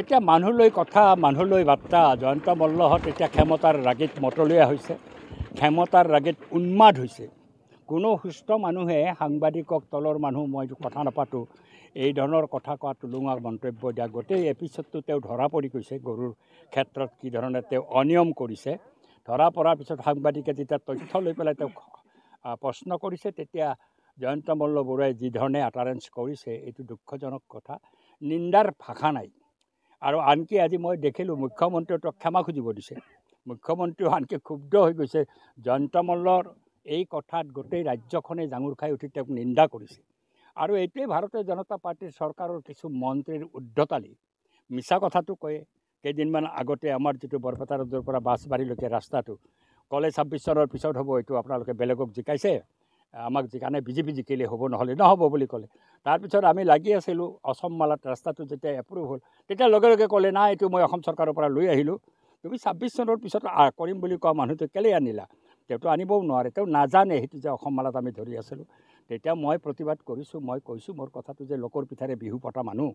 এতিয়া মানুহলৈ কথা মানুহলৈ বাৰ্তা জয়ন্ত মল্লহঁত এতিয়া ক্ষমতাৰ ৰাগীত মতলীয়া হৈছে, ক্ষমতাৰ ৰাগীত উন্মাদ হৈছে। কোনো সুস্থ মানুহে সাংবাদিকক তলৰ মানুহ মই কথা নাপাতোঁ এই ধৰণৰ কথা কোৱা টুলুঙা মন্তব্য দিয়া গোটেই এপিছডটো তেওঁ ধৰা পৰি গৈছে। গৰুৰ ক্ষেত্ৰত কি ধৰণে তেওঁ অনিয়ম কৰিছে ধৰা পৰাৰ পিছত সাংবাদিকে যেতিয়া তথ্য লৈ পেলাই তেওঁক প্ৰশ্ন কৰিছে তেতিয়া জয়ন্ত মল্ল বৰুৱাই যি ধৰণে আটাৰেঞ্চ কৰিছে এইটো দুখজনক কথা। নিন্দাৰ ভাষা নাই। আৰু আনকি আজি মই দেখিলোঁ মুখ্যমন্ত্ৰীয়েও ক্ষমা খুজিব দিছে। মুখ্যমন্ত্ৰীও আনকি ক্ষুব্ধ হৈ গৈছে। জয়ন্ত মল্লৰ এই কথাত গোটেই ৰাজ্যখনে জাঙুৰ খাই উঠি তেওঁক নিন্দা কৰিছে। আৰু এইটোৱে ভাৰতীয় জনতা পাৰ্টীৰ চৰকাৰৰ কিছু মন্ত্ৰীৰ উদ্ধতালি মিছা কথাটো কয়। কেইদিনমান আগতে আমাৰ যিটো বৰপেটা ৰোডৰ পৰা বাছবাৰীলৈকে ৰাস্তাটো ক'লে 26 চনৰ পিছত হ'ব, এইটো আপোনালোকে বেলেগক জিকাইছে, আমাক জিকানে বিজেপি জিকিলে হ'ব, নহ'লে নহ'ব বুলি ক'লে। তাৰপিছত আমি লাগি আছিলোঁ অসম মালাত ৰাস্তাটো যেতিয়া এপ্ৰুভ হ'ল তেতিয়া লগে লগে ক'লে নাই এইটো মই অসম চৰকাৰৰ পৰা লৈ আহিলোঁ, তুমি 26 চনৰ পিছত কৰিম বুলি কোৱা মানুহটো কেলেই আনিলা? তেওঁতো আনিবও নোৱাৰে, তেওঁ নাজানে সেইটো যে অসম মালাত আমি ধৰি আছিলোঁ। তেতিয়া মই প্ৰতিবাদ কৰিছোঁ, মই কৈছোঁ মোৰ কথাটো যে লোকৰ পিঠাৰে বিহু পতা মানুহ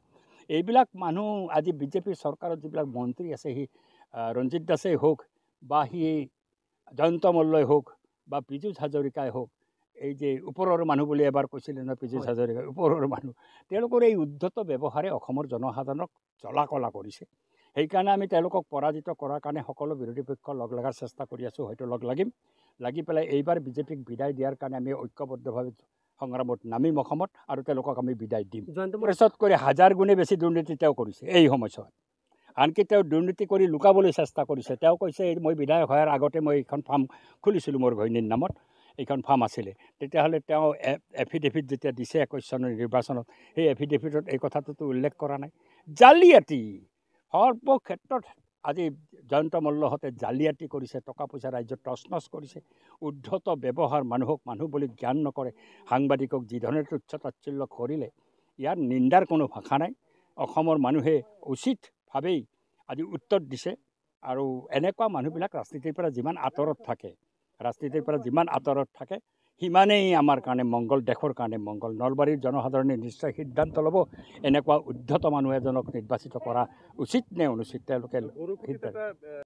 এইবিলাক মানুহ আজি বিজেপিৰ চৰকাৰত যিবিলাক মন্ত্ৰী আছে, সি ৰঞ্জিত দাসেই হওক বা সি জয়ন্ত মল্লই হওক বা পীযুষ হাজৰিকাই হওক, এই যে ওপৰৰ মানুহ বুলি এবাৰ কৈছিলে নহয় পীযুষ হাজৰিকাই, ওপৰৰ মানুহ, তেওঁলোকৰ এই উদ্ধত ব্যৱহাৰে অসমৰ জনসাধাৰণক জ্বলা কলা কৰিছে। সেইকাৰণে আমি তেওঁলোকক পৰাজিত কৰাৰ কাৰণে সকলো বিৰোধী পক্ষ লগ লগাৰ চেষ্টা কৰি আছোঁ। হয়তো লগ লাগিম, লাগি পেলাই এইবাৰ বিজেপিক বিদায় দিয়াৰ কাৰণে আমি ঐক্যবদ্ধভাৱে সংগ্ৰামত নামিম অসমত, আৰু তেওঁলোকক আমি বিদায় দিম। কংগ্ৰেছত কৰি 1000 গুণে বেছি দুৰ্নীতি তেওঁ কৰিছে এই সময়ছোৱাত। আনকি তেওঁ দুৰ্নীতি কৰি লুকাবলৈ চেষ্টা কৰিছে। তেওঁ কৈছে মই বিধায়ক হোৱাৰ আগতে মই এইখন ফাৰ্ম খুলিছিলোঁ মোৰ ঘৈণীৰ নামত, এইখন ফাৰ্ম আছিলে। তেতিয়াহ'লে তেওঁ এফিডেভিট যেতিয়া দিছে 21 চনৰ নিৰ্বাচনত, সেই এফিডেভিটত এই কথাটোতো উল্লেখ কৰা নাই। জালিয়াতি সৰ্বক্ষেত্ৰত আজি জয়ন্ত মল্লহঁতে জালিয়াতি কৰিছে, টকা পইচা ৰাজ্যত তছনছ কৰিছে। উদ্ধত ব্যৱহাৰ, মানুহক মানুহ বুলি জ্ঞান নকৰে, সাংবাদিকক যি ধৰণে তুচ্ছ তাচ্ছিল্য কৰিলে ইয়াৰ নিন্দাৰ কোনো ভাষা নাই। অসমৰ মানুহে উচিতভাৱেই আজি উত্তৰ দিছে। আৰু এনেকুৱা মানুহবিলাক ৰাজনীতিৰ পৰা যিমান আঁতৰত থাকে সিমানেই আমাৰ কাৰণে মংগল, দেশৰ কাৰণে মংগল। নলবাৰীৰ জনসাধাৰণে নিশ্চয় সিদ্ধান্ত ল'ব এনেকুৱা উদ্ধত মানুহ এজনক নিৰ্বাচিত কৰা উচিত নে অনুচিত, তেওঁলোকে